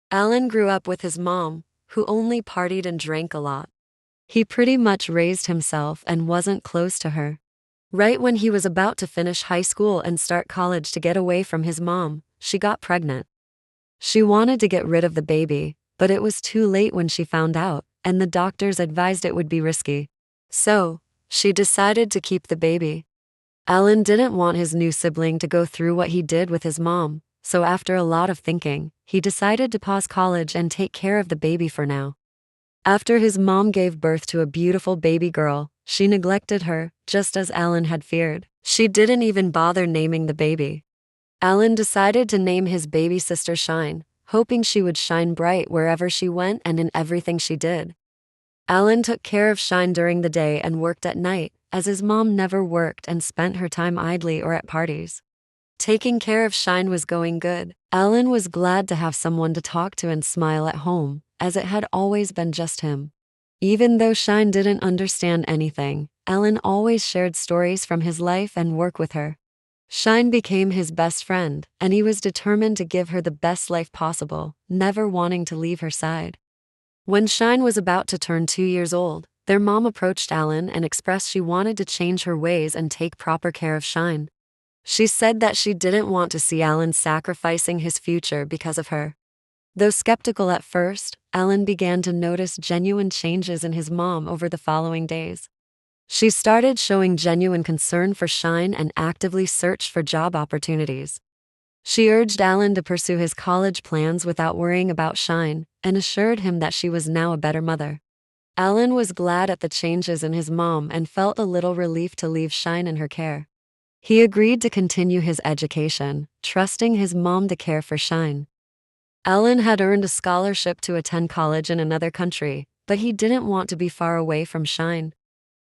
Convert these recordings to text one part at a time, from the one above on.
Alan grew up with his mom, who only partied and drank a lot. He pretty much raised himself and wasn't close to her. Right when he was about to finish high school and start college to get away from his mom, she got pregnant. She wanted to get rid of the baby, but it was too late when she found out, and the doctors advised it would be risky. So, she decided to keep the baby. Alan didn't want his new sibling to go through what he did with his mom, so after a lot of thinking, he decided to pause college and take care of the baby for now. After his mom gave birth to a beautiful baby girl, she neglected her, just as Alan had feared. She didn't even bother naming the baby. Alan decided to name his baby sister Shine, hoping she would shine bright wherever she went and in everything she did. Alan took care of Shine during the day and worked at night, as his mom never worked and spent her time idly or at parties. Taking care of Shine was going good. Alan was glad to have someone to talk to and smile at home, as it had always been just him. Even though Shine didn't understand anything, Alan always shared stories from his life and work with her. Shine became his best friend, and he was determined to give her the best life possible, never wanting to leave her side. When Shine was about to turn 2 years old, their mom approached Alan and expressed she wanted to change her ways and take proper care of Shine. She said that she didn't want to see Alan sacrificing his future because of her. Though skeptical at first, Alan began to notice genuine changes in his mom over the following days. She started showing genuine concern for Shine and actively searched for job opportunities. She urged Alan to pursue his college plans without worrying about Shine, and assured him that she was now a better mother. Alan was glad at the changes in his mom and felt a little relief to leave Shine in her care. He agreed to continue his education, trusting his mom to care for Shine. Alan had earned a scholarship to attend college in another country, but he didn't want to be far away from Shine.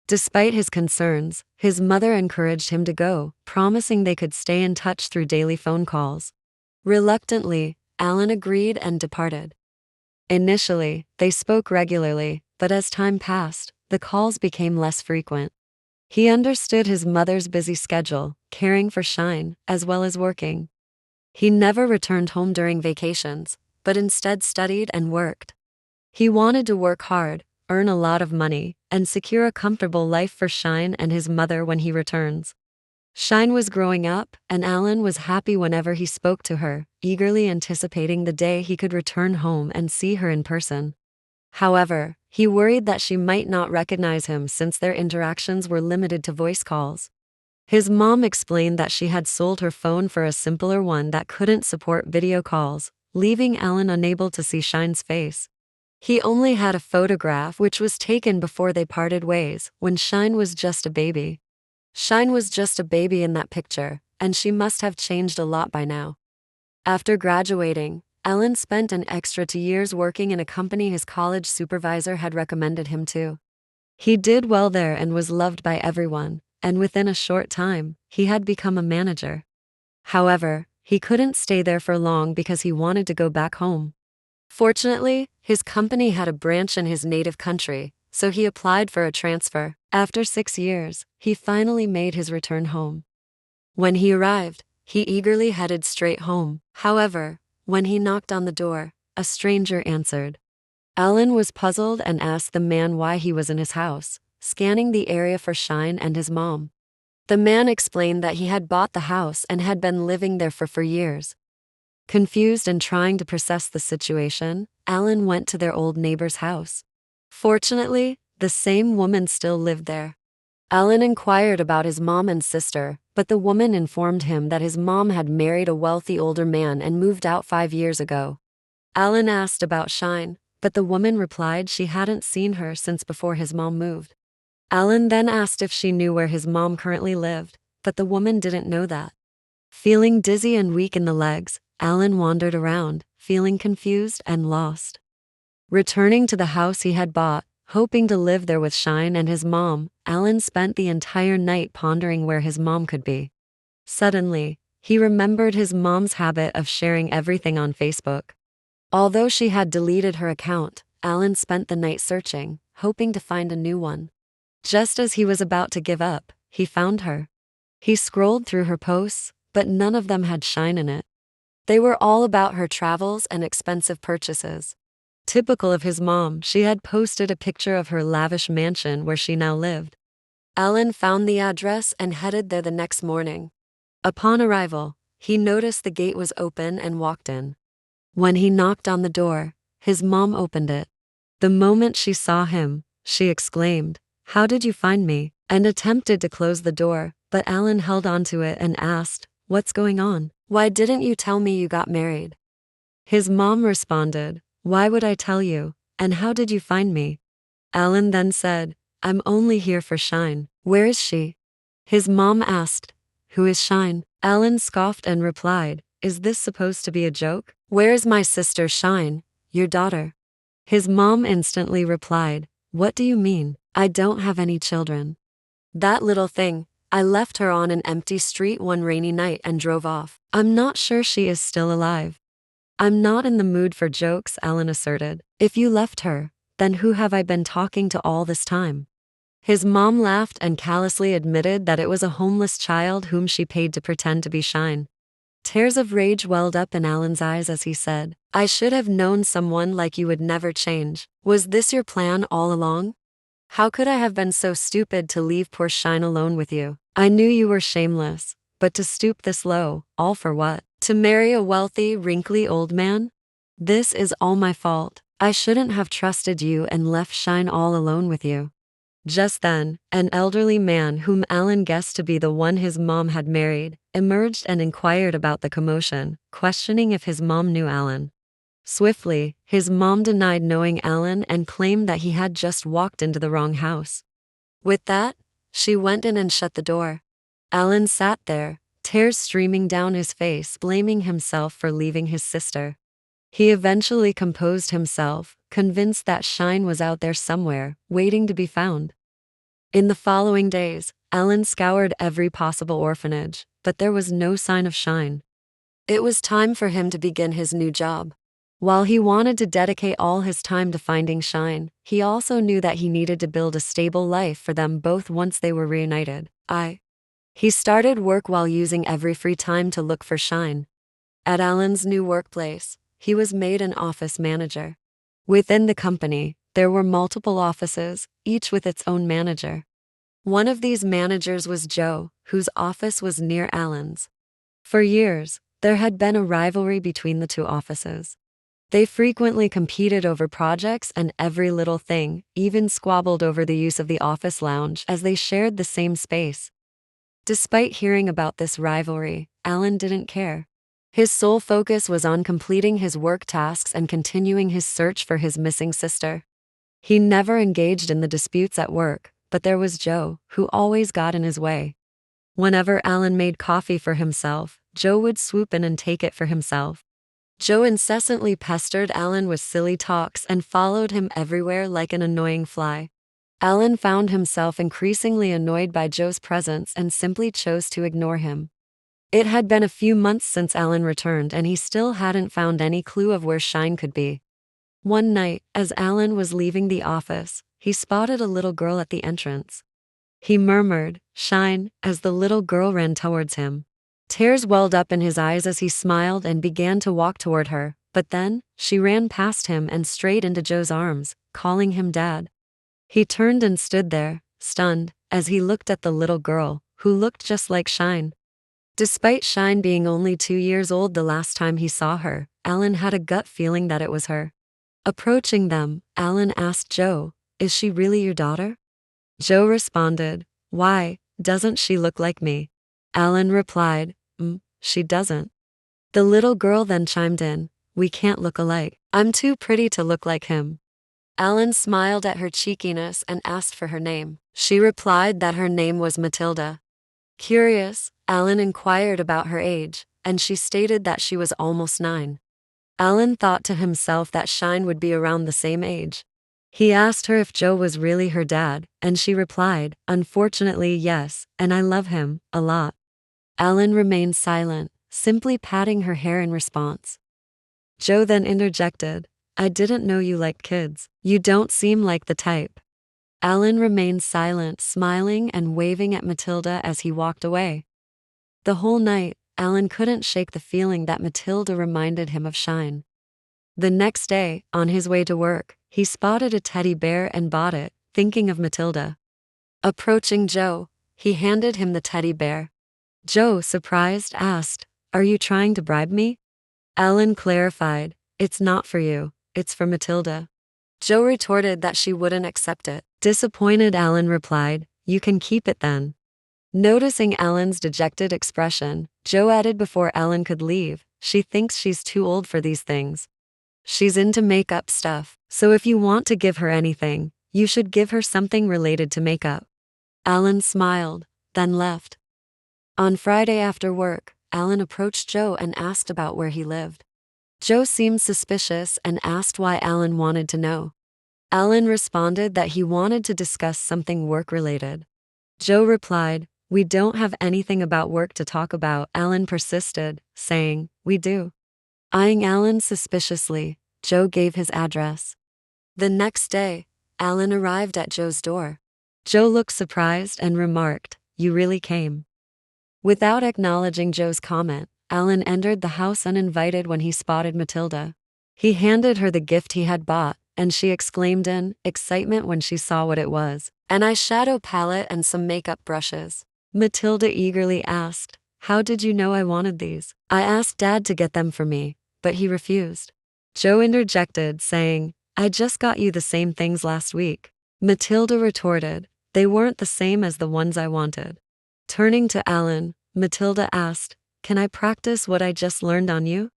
Despite his concerns, his mother encouraged him to go, promising they could stay in touch through daily phone calls. Reluctantly, Alan agreed and departed. Initially, they spoke regularly, but as time passed, the calls became less frequent. He understood his mother's busy schedule, caring for Shine, as well as working. He never returned home during vacations, but instead studied and worked. He wanted to work hard, earn a lot of money, and secure a comfortable life for Shine and his mother when he returns. Shine was growing up, and Alan was happy whenever he spoke to her, eagerly anticipating the day he could return home and see her in person. However, he worried that she might not recognize him since their interactions were limited to voice calls. His mom explained that she had sold her phone for a simpler one that couldn't support video calls, leaving Alan unable to see Shine's face. He only had a photograph which was taken before they parted ways, when Shine was just a baby. Shine was just a baby in that picture, and she must have changed a lot by now. After graduating, Alan spent an extra 2 years working in a company his college supervisor had recommended him to. He did well there and was loved by everyone, and within a short time, he had become a manager. However, he couldn't stay there for long because he wanted to go back home. Fortunately, his company had a branch in his native country, so he applied for a transfer. After 6 years, he finally made his return home. When he arrived, he eagerly headed straight home. However, when he knocked on the door, a stranger answered. Alan was puzzled and asked the man why he was in his house, scanning the area for Shine and his mom. The man explained that he had bought the house and had been living there for 4 years. Confused and trying to process the situation, Alan went to their old neighbor's house. Fortunately, the same woman still lived there. Alan inquired about his mom and sister, but the woman informed him that his mom had married a wealthy older man and moved out 5 years ago. Alan asked about Shine, but the woman replied she hadn't seen her since before his mom moved. Alan then asked if she knew where his mom currently lived, but the woman didn't know that. Feeling dizzy and weak in the legs, Alan wandered around, feeling confused and lost. Returning to the house he had bought, hoping to live there with Shine and his mom, Alan spent the entire night pondering where his mom could be. Suddenly, he remembered his mom's habit of sharing everything on Facebook. Although she had deleted her account, Alan spent the night searching, hoping to find a new one. Just as he was about to give up, he found her. He scrolled through her posts, but none of them had Shine in it. They were all about her travels and expensive purchases. Typical of his mom, she had posted a picture of her lavish mansion where she now lived. Alan found the address and headed there the next morning. Upon arrival, he noticed the gate was open and walked in. When he knocked on the door, his mom opened it. The moment she saw him, she exclaimed, "How did you find me?" and attempted to close the door, but Alan held onto it and asked, "What's going on? Why didn't you tell me you got married?" His mom responded, "Why would I tell you? And how did you find me?" Alan then said, "I'm only here for Shine. Where is she?" His mom asked, "Who is Shine?" Alan scoffed and replied, "Is this supposed to be a joke? Where's my sister Shine, your daughter?" His mom instantly replied, "What do you mean? I don't have any children. That little thing, I left her on an empty street one rainy night and drove off. I'm not sure she is still alive." "I'm not in the mood for jokes," Alan asserted. "If you left her, then who have I been talking to all this time?" His mom laughed and callously admitted that it was a homeless child whom she paid to pretend to be Shine. Tears of rage welled up in Alan's eyes as he said, "I should have known someone like you would never change. Was this your plan all along? How could I have been so stupid to leave poor Shine alone with you? I knew you were shameless, but to stoop this low, all for what? To marry a wealthy, wrinkly old man? This is all my fault. I shouldn't have trusted you and left Shine all alone with you." Just then, an elderly man whom Alan guessed to be the one his mom had married, emerged and inquired about the commotion, questioning if his mom knew Alan. Swiftly, his mom denied knowing Alan and claimed that he had just walked into the wrong house. With that, she went in and shut the door. Alan sat there, tears streaming down his face, blaming himself for leaving his sister. He eventually composed himself, convinced that Shine was out there somewhere, waiting to be found. In the following days, Alan scoured every possible orphanage, but there was no sign of Shine. It was time for him to begin his new job. While he wanted to dedicate all his time to finding Shine, he also knew that he needed to build a stable life for them both once they were reunited. He started work while using every free time to look for Shine. At Alan's new workplace, he was made an office manager. Within the company, there were multiple offices, each with its own manager. One of these managers was Joe, whose office was near Alan's. For years, there had been a rivalry between the two offices. They frequently competed over projects and every little thing, even squabbled over the use of the office lounge as they shared the same space. Despite hearing about this rivalry, Alan didn't care. His sole focus was on completing his work tasks and continuing his search for his missing sister. He never engaged in the disputes at work, but there was Joe, who always got in his way. Whenever Alan made coffee for himself, Joe would swoop in and take it for himself. Joe incessantly pestered Alan with silly talks and followed him everywhere like an annoying fly. Alan found himself increasingly annoyed by Joe's presence and simply chose to ignore him. It had been a few months since Alan returned and he still hadn't found any clue of where Shine could be. One night, as Alan was leaving the office, he spotted a little girl at the entrance. He murmured, "Shine," as the little girl ran towards him. Tears welled up in his eyes as he smiled and began to walk toward her, but then, she ran past him and straight into Joe's arms, calling him Dad. He turned and stood there, stunned, as he looked at the little girl, who looked just like Shine. Despite Shine being only 2 years old the last time he saw her, Alan had a gut feeling that it was her. Approaching them, Alan asked Joe, "Is she really your daughter?" Joe responded, "Why, doesn't she look like me?" Alan replied, She doesn't." The little girl then chimed in, "We can't look alike. I'm too pretty to look like him." Alan smiled at her cheekiness and asked for her name. She replied that her name was Matilda. Curious, Alan inquired about her age, and she stated that she was almost 9. Alan thought to himself that Shine would be around the same age. He asked her if Joe was really her dad, and she replied, "Unfortunately, yes, and I love him, a lot." Alan remained silent, simply patting her hair in response. Joe then interjected, "I didn't know you liked kids. You don't seem like the type." Alan remained silent, smiling and waving at Matilda as he walked away. The whole night, Alan couldn't shake the feeling that Matilda reminded him of Shine. The next day, on his way to work, he spotted a teddy bear and bought it, thinking of Matilda. Approaching Joe, he handed him the teddy bear. Joe, surprised, asked, "Are you trying to bribe me?" Alan clarified, "It's not for you, it's for Matilda." Joe retorted that she wouldn't accept it. Disappointed, Alan replied, "You can keep it then." Noticing Alan's dejected expression, Joe added before Alan could leave, "She thinks she's too old for these things. She's into makeup stuff, so if you want to give her anything, you should give her something related to makeup." Alan smiled, then left. On Friday after work, Alan approached Joe and asked about where he lived. Joe seemed suspicious and asked why Alan wanted to know. Alan responded that he wanted to discuss something work-related. Joe replied, "We don't have anything about work to talk about." Alan persisted, saying, "We do." Eyeing Alan suspiciously, Joe gave his address. The next day, Alan arrived at Joe's door. Joe looked surprised and remarked, "You really came." Without acknowledging Joe's comment, Alan entered the house uninvited when he spotted Matilda. He handed her the gift he had bought, and she exclaimed in excitement when she saw what it was. "An eyeshadow palette and some makeup brushes." Matilda eagerly asked, "How did you know I wanted these?" "I asked Dad to get them for me, but he refused." Joe interjected, saying, "I just got you the same things last week." Matilda retorted, "They weren't the same as the ones I wanted." Turning to Alan, Matilda asked, "Can I practice what I just learned on you?"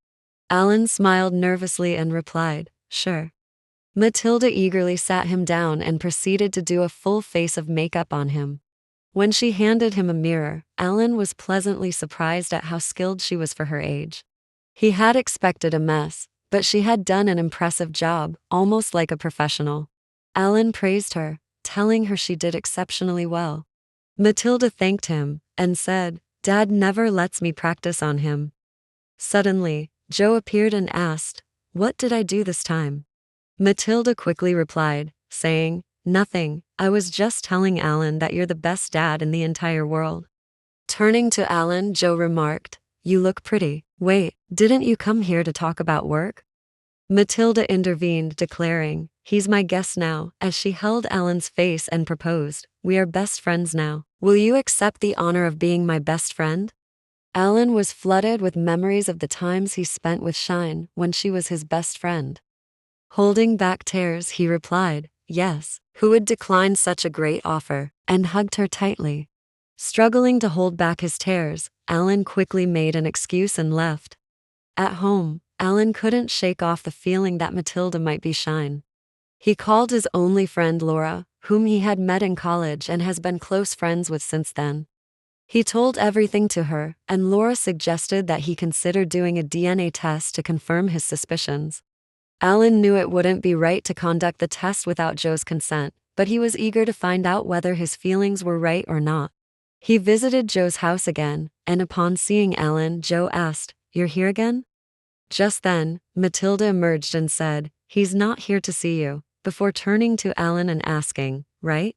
Alan smiled nervously and replied, "Sure." Matilda eagerly sat him down and proceeded to do a full face of makeup on him. When she handed him a mirror, Alan was pleasantly surprised at how skilled she was for her age. He had expected a mess, but she had done an impressive job, almost like a professional. Alan praised her, telling her she did exceptionally well. Matilda thanked him and said, "Dad never lets me practice on him." Suddenly, Joe appeared and asked, "What did I do this time?" Matilda quickly replied, saying, "Nothing, I was just telling Alan that you're the best dad in the entire world." Turning to Alan, Joe remarked, "You look pretty. Wait, didn't you come here to talk about work?" Matilda intervened, declaring, "He's my guest now," as she held Alan's face and proposed, "We are best friends now. Will you accept the honor of being my best friend?" Alan was flooded with memories of the times he spent with Shine when she was his best friend. Holding back tears, he replied, "Yes, who would decline such a great offer?" and hugged her tightly. Struggling to hold back his tears, Alan quickly made an excuse and left. At home, Alan couldn't shake off the feeling that Matilda might be Shine. He called his only friend Laura, whom he had met in college and has been close friends with since then. He told everything to her, and Laura suggested that he consider doing a DNA test to confirm his suspicions. Alan knew it wouldn't be right to conduct the test without Joe's consent, but he was eager to find out whether his feelings were right or not. He visited Joe's house again, and upon seeing Alan, Joe asked, "You're here again?" Just then, Matilda emerged and said, "He's not here to see you," before turning to Alan and asking, "Right?"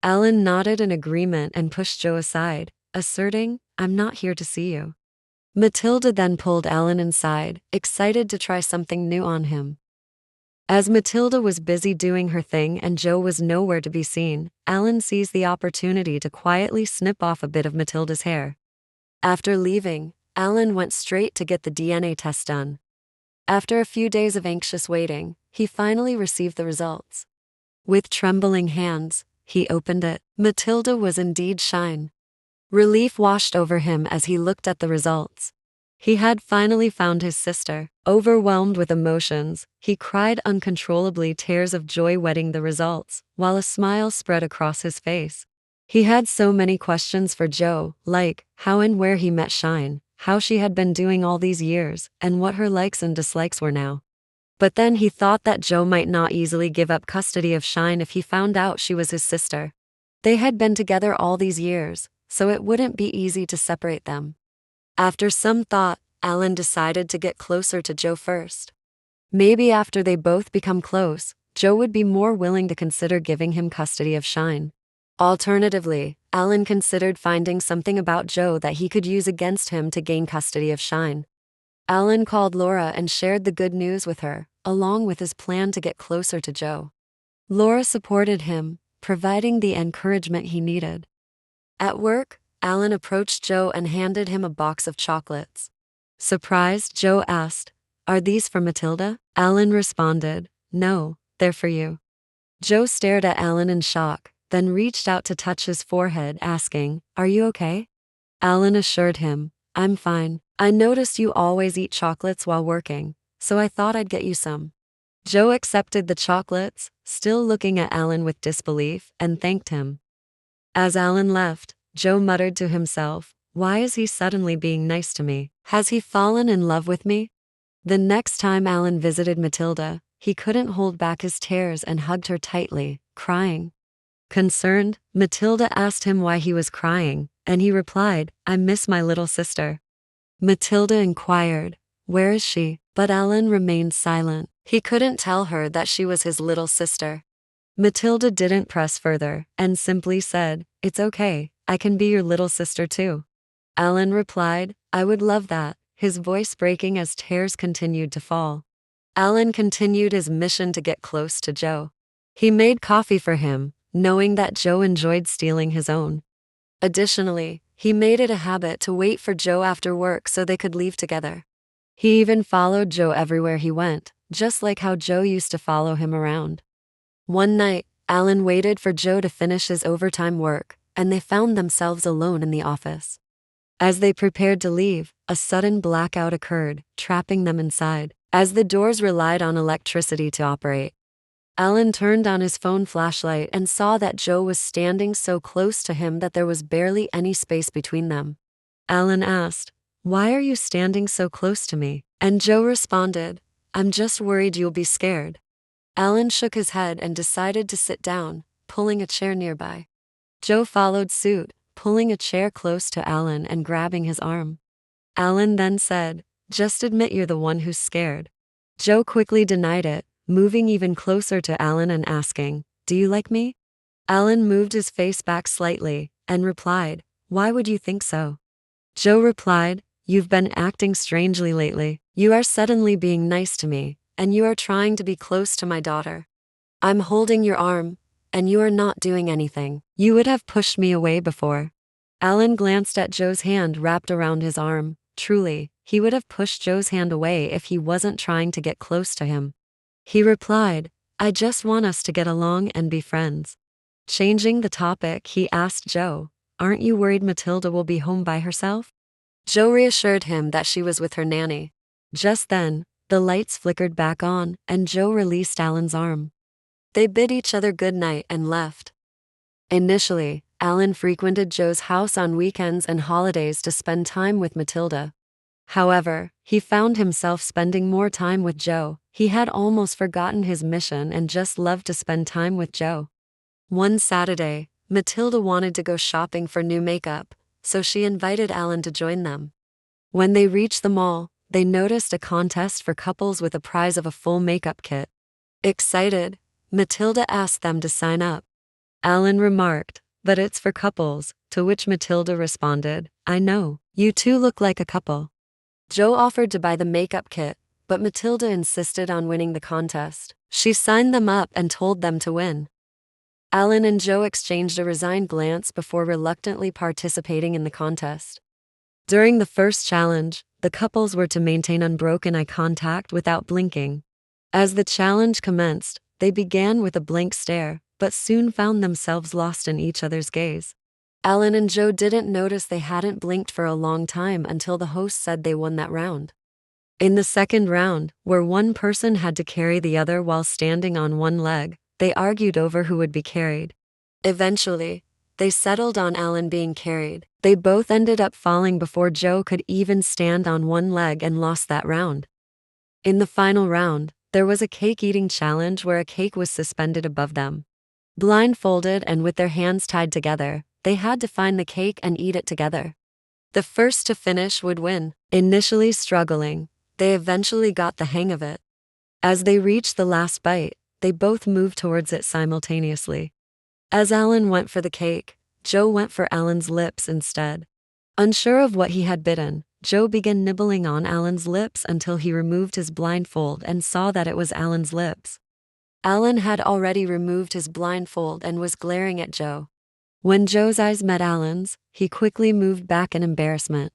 Alan nodded in agreement and pushed Joe aside, asserting, "I'm not here to see you." Matilda then pulled Alan inside, excited to try something new on him. As Matilda was busy doing her thing and Joe was nowhere to be seen, Alan seized the opportunity to quietly snip off a bit of Matilda's hair. After leaving, Alan went straight to get the DNA test done. After a few days of anxious waiting, he finally received the results. With trembling hands, he opened it. Matilda was indeed Shine. Relief washed over him as he looked at the results. He had finally found his sister. Overwhelmed with emotions, he cried uncontrollably, tears of joy wetting the results, while a smile spread across his face. He had so many questions for Joe, like how and where he met Shine, how she had been doing all these years, and what her likes and dislikes were now. But then he thought that Joe might not easily give up custody of Shine if he found out she was his sister. They had been together all these years, so it wouldn't be easy to separate them. After some thought, Alan decided to get closer to Joe first. Maybe after they both become close, Joe would be more willing to consider giving him custody of Shine. Alternatively, Alan considered finding something about Joe that he could use against him to gain custody of Shine. Alan called Laura and shared the good news with her, along with his plan to get closer to Joe. Laura supported him, providing the encouragement he needed. At work, Alan approached Joe and handed him a box of chocolates. Surprised, Joe asked, "Are these for Matilda?" Alan responded, "No, they're for you." Joe stared at Alan in shock, then reached out to touch his forehead, asking, "Are you okay?" Alan assured him, "I'm fine. I noticed you always eat chocolates while working, so I thought I'd get you some." Joe accepted the chocolates, still looking at Alan with disbelief, and thanked him. As Alan left, Joe muttered to himself, "Why is he suddenly being nice to me? Has he fallen in love with me?" The next time Alan visited Matilda, he couldn't hold back his tears and hugged her tightly, crying. Concerned, Matilda asked him why he was crying, and he replied, "I miss my little sister." Matilda inquired, "Where is she?" But Alan remained silent. He couldn't tell her that she was his little sister. Matilda didn't press further, and simply said, "It's okay, I can be your little sister too." Alan replied, "I would love that," his voice breaking as tears continued to fall. Alan continued his mission to get close to Joe. He made coffee for him, knowing that Joe enjoyed stealing his own. Additionally, he made it a habit to wait for Joe after work so they could leave together. He even followed Joe everywhere he went, just like how Joe used to follow him around. One night, Alan waited for Joe to finish his overtime work, and they found themselves alone in the office. As they prepared to leave, a sudden blackout occurred, trapping them inside, as the doors relied on electricity to operate. Alan turned on his phone flashlight and saw that Joe was standing so close to him that there was barely any space between them. Alan asked, "Why are you standing so close to me?" And Joe responded, "I'm just worried you'll be scared." Alan shook his head and decided to sit down, pulling a chair nearby. Joe followed suit, pulling a chair close to Alan and grabbing his arm. Alan then said, "Just admit you're the one who's scared." Joe quickly denied it, moving even closer to Alan and asking, "Do you like me?" Alan moved his face back slightly and replied, "Why would you think so?" Joe replied, "You've been acting strangely lately. You are suddenly being nice to me, and you are trying to be close to my daughter. I'm holding your arm, and you are not doing anything. You would have pushed me away before." Alan glanced at Joe's hand wrapped around his arm. Truly, he would have pushed Joe's hand away if he wasn't trying to get close to him. He replied, "I just want us to get along and be friends." Changing the topic, he asked Joe, "Aren't you worried Matilda will be home by herself?" Joe reassured him that she was with her nanny. Just then, the lights flickered back on, and Joe released Alan's arm. They bid each other good night and left. Initially, Alan frequented Joe's house on weekends and holidays to spend time with Matilda. However, he found himself spending more time with Joe. He had almost forgotten his mission and just loved to spend time with Joe. One Saturday, Matilda wanted to go shopping for new makeup, so she invited Alan to join them. When they reached the mall, they noticed a contest for couples with a prize of a full makeup kit. Excited, Matilda asked them to sign up. Alan remarked, "But it's for couples," to which Matilda responded, "I know, you two look like a couple." Joe offered to buy the makeup kit, but Matilda insisted on winning the contest. She signed them up and told them to win. Alan and Joe exchanged a resigned glance before reluctantly participating in the contest. During the first challenge, the couples were to maintain unbroken eye contact without blinking. As the challenge commenced, they began with a blank stare, but soon found themselves lost in each other's gaze. Alan and Joe didn't notice they hadn't blinked for a long time until the host said they won that round. In the second round, where one person had to carry the other while standing on one leg, they argued over who would be carried. Eventually, they settled on Alan being carried. They both ended up falling before Joe could even stand on one leg and lost that round. In the final round, there was a cake eating challenge where a cake was suspended above them. Blindfolded and with their hands tied together, they had to find the cake and eat it together. The first to finish would win. Initially struggling, they eventually got the hang of it. As they reached the last bite, they both moved towards it simultaneously. As Alan went for the cake, Joe went for Alan's lips instead. Unsure of what he had bitten, Joe began nibbling on Alan's lips until he removed his blindfold and saw that it was Alan's lips. Alan had already removed his blindfold and was glaring at Joe. When Joe's eyes met Alan's, he quickly moved back in embarrassment.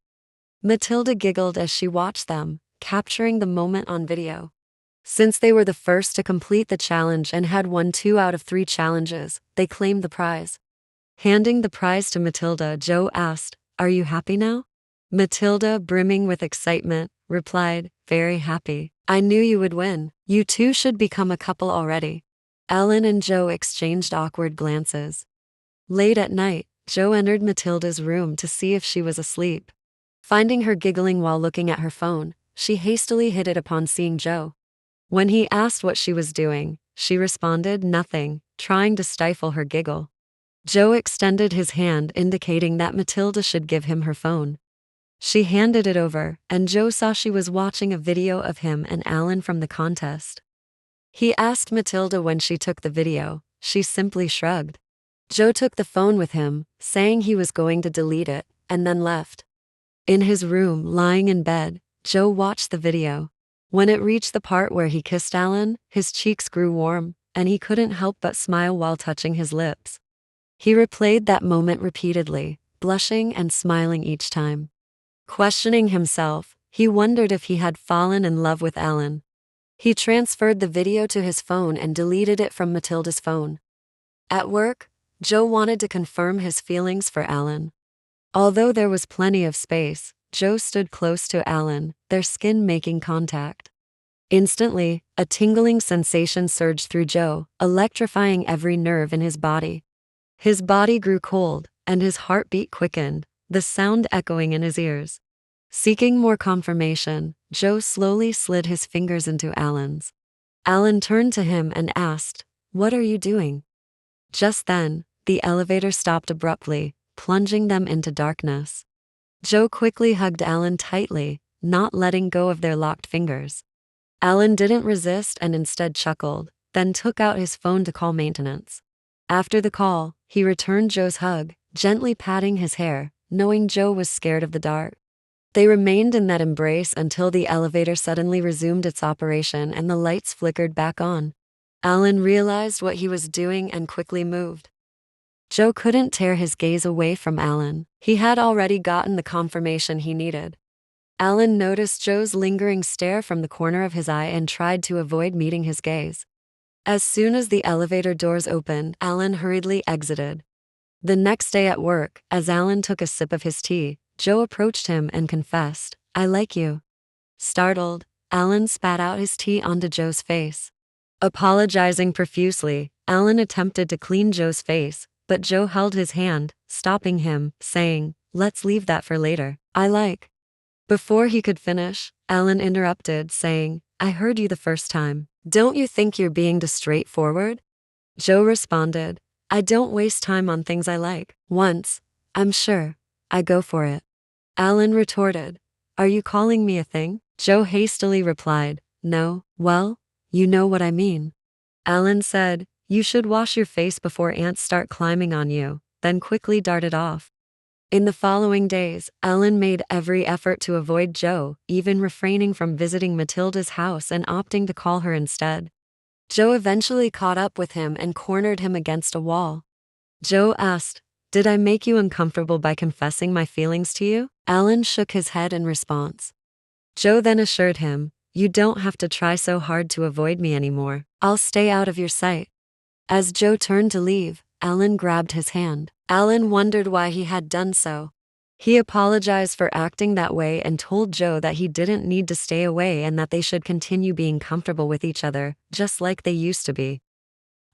Matilda giggled as she watched them, capturing the moment on video. Since they were the first to complete the challenge and had won 2 out of 3 challenges, they claimed the prize. Handing the prize to Matilda, Joe asked, "Are you happy now?" Matilda, brimming with excitement, replied, "Very happy. I knew you would win. You two should become a couple already." Alan and Joe exchanged awkward glances. Late at night, Joe entered Matilda's room to see if she was asleep. Finding her giggling while looking at her phone, she hastily hid it upon seeing Joe. When he asked what she was doing, she responded, "Nothing," trying to stifle her giggle. Joe extended his hand, indicating that Matilda should give him her phone. She handed it over, and Joe saw she was watching a video of him and Alan from the contest. He asked Matilda when she took the video. She simply shrugged. Joe took the phone with him, saying he was going to delete it, and then left. In his room, lying in bed, Joe watched the video. When it reached the part where he kissed Alan, his cheeks grew warm, and he couldn't help but smile while touching his lips. He replayed that moment repeatedly, blushing and smiling each time. Questioning himself, he wondered if he had fallen in love with Alan. He transferred the video to his phone and deleted it from Matilda's phone. At work, Joe wanted to confirm his feelings for Alan. Although there was plenty of space, Joe stood close to Alan, their skin making contact. Instantly, a tingling sensation surged through Joe, electrifying every nerve in his body. His body grew cold, and his heartbeat quickened, the sound echoing in his ears. Seeking more confirmation, Joe slowly slid his fingers into Alan's. Alan turned to him and asked, "What are you doing?" Just then, the elevator stopped abruptly, plunging them into darkness. Joe quickly hugged Alan tightly, not letting go of their locked fingers. Alan didn't resist and instead chuckled, then took out his phone to call maintenance. After the call, he returned Joe's hug, gently patting his hair, knowing Joe was scared of the dark. They remained in that embrace until the elevator suddenly resumed its operation and the lights flickered back on. Alan realized what he was doing and quickly moved. Joe couldn't tear his gaze away from Alan. He had already gotten the confirmation he needed. Alan noticed Joe's lingering stare from the corner of his eye and tried to avoid meeting his gaze. As soon as the elevator doors opened, Alan hurriedly exited. The next day at work, as Alan took a sip of his tea, Joe approached him and confessed, "I like you." Startled, Alan spat out his tea onto Joe's face. Apologizing profusely, Alan attempted to clean Joe's face, but Joe held his hand, stopping him, saying, "Let's leave that for later. I like." Before he could finish, Alan interrupted, saying, "I heard you the first time. Don't you think you're being too straightforward?" Joe responded, "I don't waste time on things I like. Once I'm sure, I go for it." Alan retorted, "Are you calling me a thing?" Joe hastily replied, "No, well, you know what I mean." Alan said, "You should wash your face before ants start climbing on you," then quickly darted off. In the following days, Alan made every effort to avoid Joe, even refraining from visiting Matilda's house and opting to call her instead. Joe eventually caught up with him and cornered him against a wall. Joe asked, "Did I make you uncomfortable by confessing my feelings to you?" Alan shook his head in response. Joe then assured him, "You don't have to try so hard to avoid me anymore. I'll stay out of your sight." As Joe turned to leave, Alan grabbed his hand. Alan wondered why he had done so. He apologized for acting that way and told Joe that he didn't need to stay away and that they should continue being comfortable with each other, just like they used to be.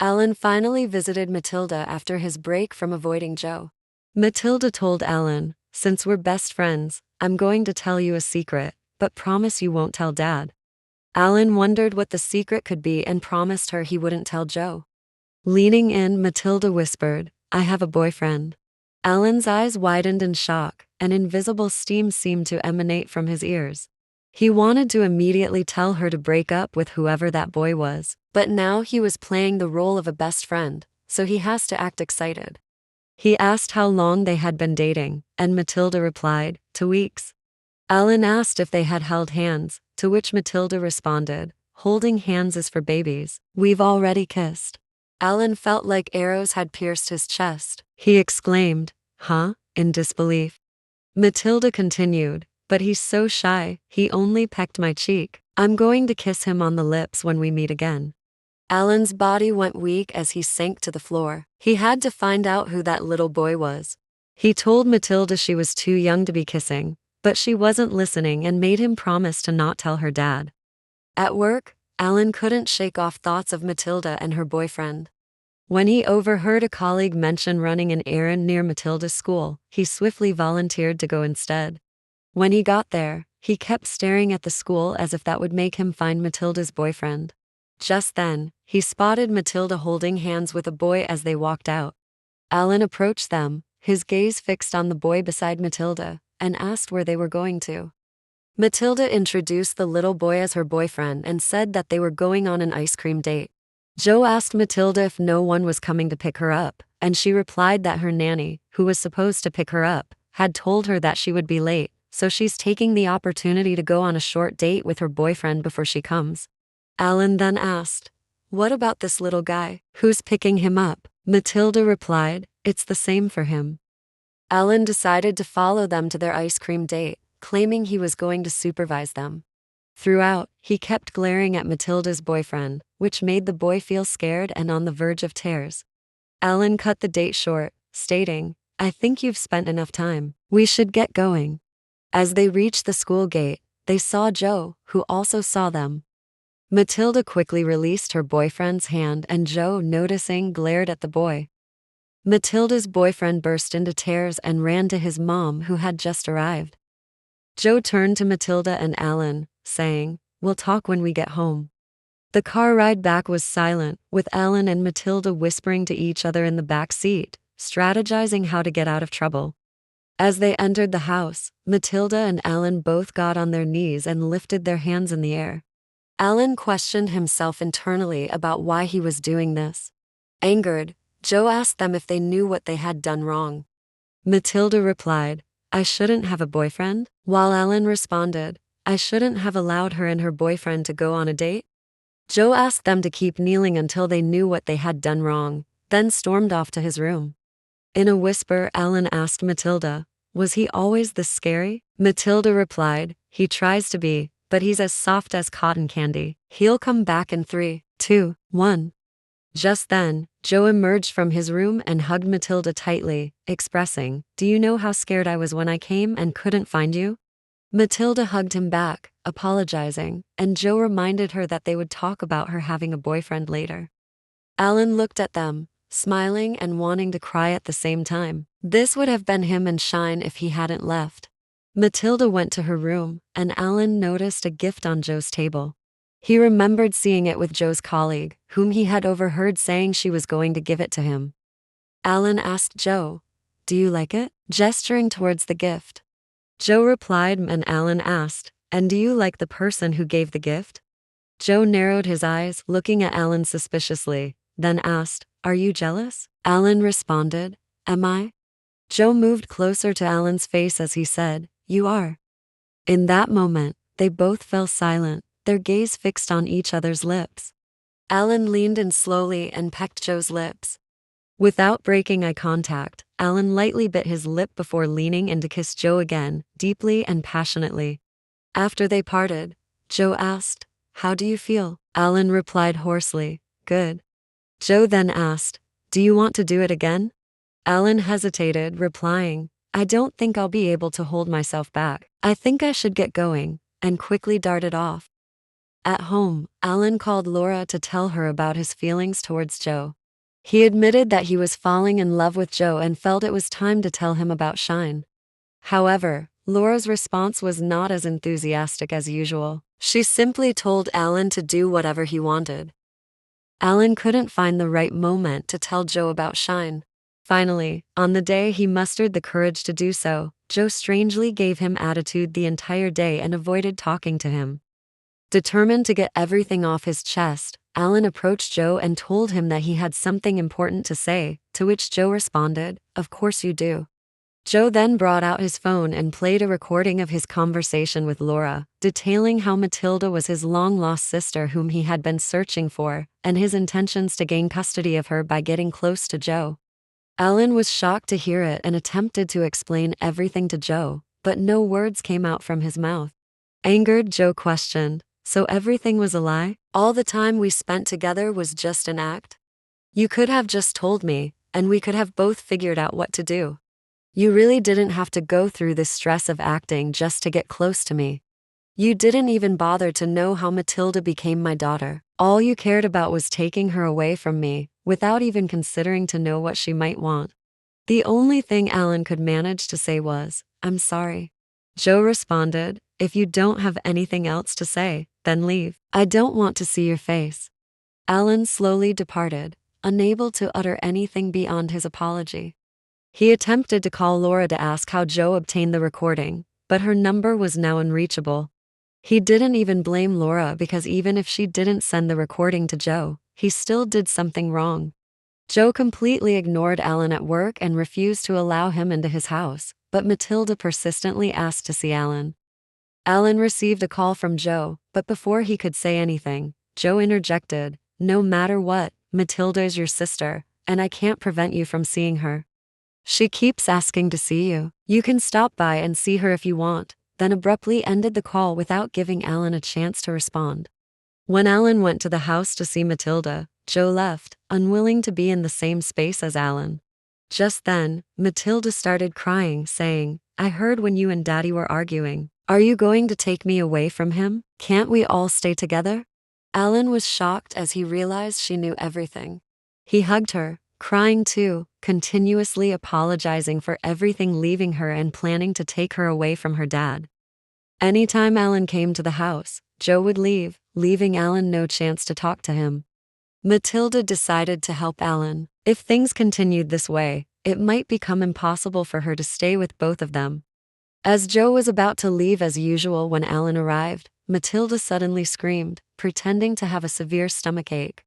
Alan finally visited Matilda after his break from avoiding Joe. Matilda told Alan, "Since we're best friends, I'm going to tell you a secret, but promise you won't tell Dad." Alan wondered what the secret could be and promised her he wouldn't tell Joe. Leaning in, Matilda whispered, "I have a boyfriend." Alan's eyes widened in shock, and invisible steam seemed to emanate from his ears. He wanted to immediately tell her to break up with whoever that boy was, but now he was playing the role of a best friend, so he has to act excited. He asked how long they had been dating, and Matilda replied, 2 weeks. Alan asked if they had held hands, to which Matilda responded, holding hands is for babies. We've already kissed. Alan felt like arrows had pierced his chest. He exclaimed, huh? In disbelief. Matilda continued, but he's so shy, he only pecked my cheek. I'm going to kiss him on the lips when we meet again. Alan's body went weak as he sank to the floor. He had to find out who that little boy was. He told Matilda she was too young to be kissing, but she wasn't listening and made him promise to not tell her dad. At work, Alan couldn't shake off thoughts of Matilda and her boyfriend. When he overheard a colleague mention running an errand near Matilda's school, he swiftly volunteered to go instead. When he got there, he kept staring at the school as if that would make him find Matilda's boyfriend. Just then, he spotted Matilda holding hands with a boy as they walked out. Alan approached them, his gaze fixed on the boy beside Matilda, and asked where they were going to. Matilda introduced the little boy as her boyfriend and said that they were going on an ice cream date. Joe asked Matilda if no one was coming to pick her up, and she replied that her nanny, who was supposed to pick her up, had told her that she would be late, so she's taking the opportunity to go on a short date with her boyfriend before she comes. Alan then asked, what about this little guy? Who's picking him up? Matilda replied, it's the same for him. Alan decided to follow them to their ice cream date, claiming he was going to supervise them. Throughout, he kept glaring at Matilda's boyfriend, which made the boy feel scared and on the verge of tears. Alan cut the date short, stating, I think you've spent enough time. We should get going. As they reached the school gate, they saw Joe, who also saw them. Matilda quickly released her boyfriend's hand and Joe, noticing, glared at the boy. Matilda's boyfriend burst into tears and ran to his mom, who had just arrived. Joe turned to Matilda and Alan, saying, we'll talk when we get home. The car ride back was silent, with Alan and Matilda whispering to each other in the back seat, strategizing how to get out of trouble. As they entered the house, Matilda and Alan both got on their knees and lifted their hands in the air. Alan questioned himself internally about why he was doing this. Angered, Joe asked them if they knew what they had done wrong. Matilda replied, I shouldn't have a boyfriend, while Alan responded, I shouldn't have allowed her and her boyfriend to go on a date. Joe asked them to keep kneeling until they knew what they had done wrong, then stormed off to his room. In a whisper, Alan asked Matilda, was he always this scary? Matilda replied, he tries to be, but he's as soft as cotton candy. He'll come back in 3, 2, 1. Just then, Joe emerged from his room and hugged Matilda tightly, expressing, do you know how scared I was when I came and couldn't find you? Matilda hugged him back, apologizing, and Joe reminded her that they would talk about her having a boyfriend later. Alan looked at them, smiling and wanting to cry at the same time. This would have been him and Shine if he hadn't left. Matilda went to her room, and Alan noticed a gift on Joe's table. He remembered seeing it with Joe's colleague, whom he had overheard saying she was going to give it to him. Alan asked Joe, do you like it? Gesturing towards the gift. Joe replied, and Alan asked, and do you like the person who gave the gift? Joe narrowed his eyes, looking at Alan suspiciously, then asked, are you jealous? Alan responded, am I? Joe moved closer to Alan's face as he said, you are. In that moment, they both fell silent, their gaze fixed on each other's lips. Alan leaned in slowly and pecked Joe's lips. Without breaking eye contact, Alan lightly bit his lip before leaning in to kiss Joe again, deeply and passionately. After they parted, Joe asked, how do you feel? Alan replied hoarsely, good. Joe then asked, do you want to do it again? Alan hesitated, replying, I don't think I'll be able to hold myself back. I think I should get going, and quickly darted off. At home, Alan called Laura to tell her about his feelings towards Joe. He admitted that he was falling in love with Joe and felt it was time to tell him about Shine. However, Laura's response was not as enthusiastic as usual. She simply told Alan to do whatever he wanted. Alan couldn't find the right moment to tell Joe about Shine. Finally, on the day he mustered the courage to do so, Joe strangely gave him attitude the entire day and avoided talking to him. Determined to get everything off his chest, Alan approached Joe and told him that he had something important to say, to which Joe responded, "Of course you do." Joe then brought out his phone and played a recording of his conversation with Laura, detailing how Matilda was his long-lost sister whom he had been searching for, and his intentions to gain custody of her by getting close to Joe. Alan was shocked to hear it and attempted to explain everything to Joe, but no words came out from his mouth. Angered, Joe questioned, "So everything was a lie? All the time we spent together was just an act? You could have just told me, and we could have both figured out what to do. You really didn't have to go through this stress of acting just to get close to me. You didn't even bother to know how Matilda became my daughter. All you cared about was taking her away from me, without even considering to know what she might want." The only thing Alan could manage to say was, "I'm sorry." Joe responded, "If you don't have anything else to say, then leave. I don't want to see your face." Alan slowly departed, unable to utter anything beyond his apology. He attempted to call Laura to ask how Joe obtained the recording, but her number was now unreachable. He didn't even blame Laura because even if she didn't send the recording to Joe, he still did something wrong. Joe completely ignored Alan at work and refused to allow him into his house, but Matilda persistently asked to see Alan. Alan received a call from Joe, but before he could say anything, Joe interjected, "No matter what, Matilda is your sister, and I can't prevent you from seeing her. She keeps asking to see you. You can stop by and see her if you want," then abruptly ended the call without giving Alan a chance to respond. When Alan went to the house to see Matilda, Joe left, unwilling to be in the same space as Alan. Just then, Matilda started crying, saying, "I heard when you and Daddy were arguing. Are you going to take me away from him? Can't we all stay together?" Alan was shocked as he realized she knew everything. He hugged her, crying too, continuously apologizing for everything, leaving her and planning to take her away from her dad. Anytime Alan came to the house, Joe would leave, leaving Alan no chance to talk to him. Matilda decided to help Alan. If things continued this way, it might become impossible for her to stay with both of them. As Joe was about to leave as usual when Alan arrived, Matilda suddenly screamed, pretending to have a severe stomachache.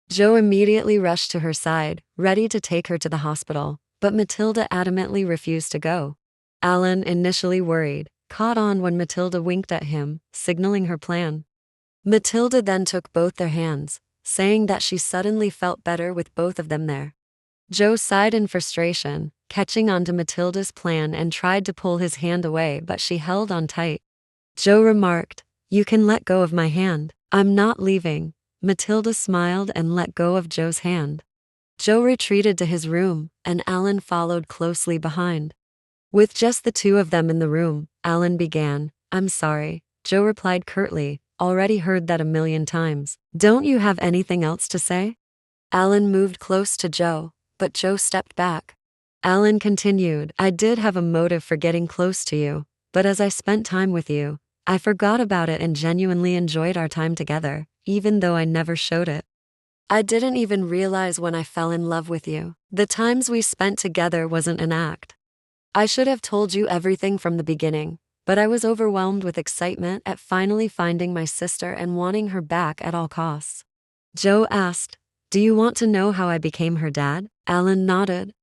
Joe immediately rushed to her side, ready to take her to the hospital, but Matilda adamantly refused to go. Alan, initially worried, caught on when Matilda winked at him, signaling her plan. Matilda then took both their hands, saying that she suddenly felt better with both of them there. Joe sighed in frustration, catching on to Matilda's plan and tried to pull his hand away, but she held on tight. Joe remarked, "You can let go of my hand. I'm not leaving." Matilda smiled and let go of Joe's hand. Joe retreated to his room, and Alan followed closely behind. With just the two of them in the room, Alan began, "I'm sorry." Joe replied curtly, "Already heard that a million times. Don't you have anything else to say?" Alan moved close to Joe, but Joe stepped back. Alan continued, "I did have a motive for getting close to you, but as I spent time with you, I forgot about it and genuinely enjoyed our time together, even though I never showed it. I didn't even realize when I fell in love with you. The times we spent together wasn't an act. I should have told you everything from the beginning, but I was overwhelmed with excitement at finally finding my sister and wanting her back at all costs." Joe asked, "Do you want to know how I became her dad?" Alan nodded.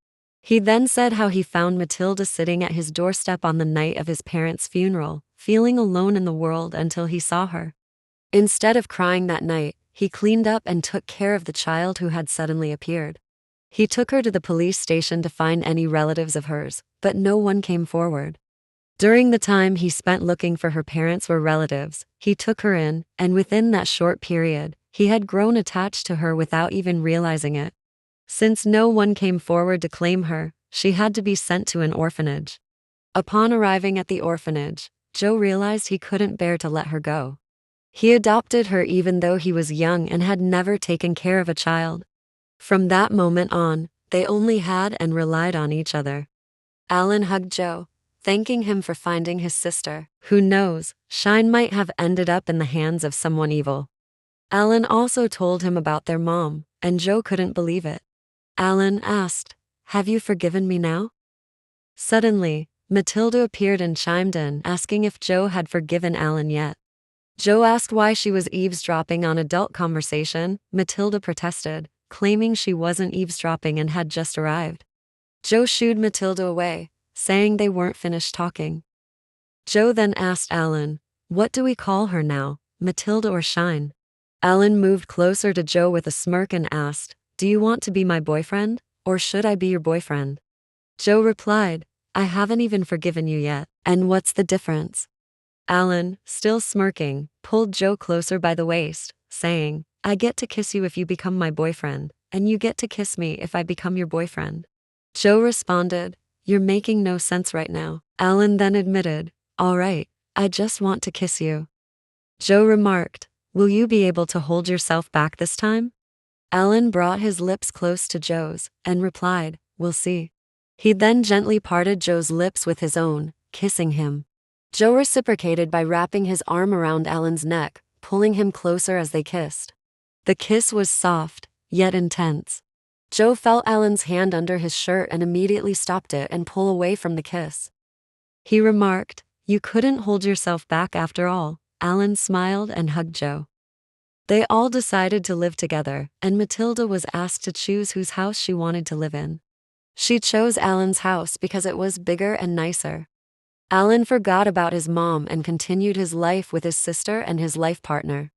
He then said how he found Matilda sitting at his doorstep on the night of his parents' funeral, feeling alone in the world until he saw her. Instead of crying that night, he cleaned up and took care of the child who had suddenly appeared. He took her to the police station to find any relatives of hers, but no one came forward. During the time he spent looking for her parents or relatives, he took her in, and within that short period, he had grown attached to her without even realizing it. Since no one came forward to claim her, she had to be sent to an orphanage. Upon arriving at the orphanage, Joe realized he couldn't bear to let her go. He adopted her even though he was young and had never taken care of a child. From that moment on, they only had and relied on each other. Alan hugged Joe, thanking him for finding his sister. Who knows, Shine might have ended up in the hands of someone evil. Alan also told him about their mom, and Joe couldn't believe it. Alan asked, "Have you forgiven me now?" Suddenly, Matilda appeared and chimed in, asking if Joe had forgiven Alan yet. Joe asked why she was eavesdropping on adult conversation. Matilda protested, claiming she wasn't eavesdropping and had just arrived. Joe shooed Matilda away, saying they weren't finished talking. Joe then asked Alan, "What do we call her now, Matilda or Shine?" Alan moved closer to Joe with a smirk and asked, "Do you want to be my boyfriend, or should I be your boyfriend?" Joe replied, "I haven't even forgiven you yet, and what's the difference?" Alan, still smirking, pulled Joe closer by the waist, saying, "I get to kiss you if you become my boyfriend, and you get to kiss me if I become your boyfriend." Joe responded, "You're making no sense right now." Alan then admitted, "All right, I just want to kiss you." Joe remarked, "Will you be able to hold yourself back this time?" Alan brought his lips close to Joe's and replied, "We'll see." He then gently parted Joe's lips with his own, kissing him. Joe reciprocated by wrapping his arm around Alan's neck, pulling him closer as they kissed. The kiss was soft, yet intense. Joe felt Alan's hand under his shirt and immediately stopped it and pulled away from the kiss. He remarked, "You couldn't hold yourself back after all." Alan smiled and hugged Joe. They all decided to live together, and Matilda was asked to choose whose house she wanted to live in. She chose Alan's house because it was bigger and nicer. Alan forgot about his mom and continued his life with his sister and his life partner.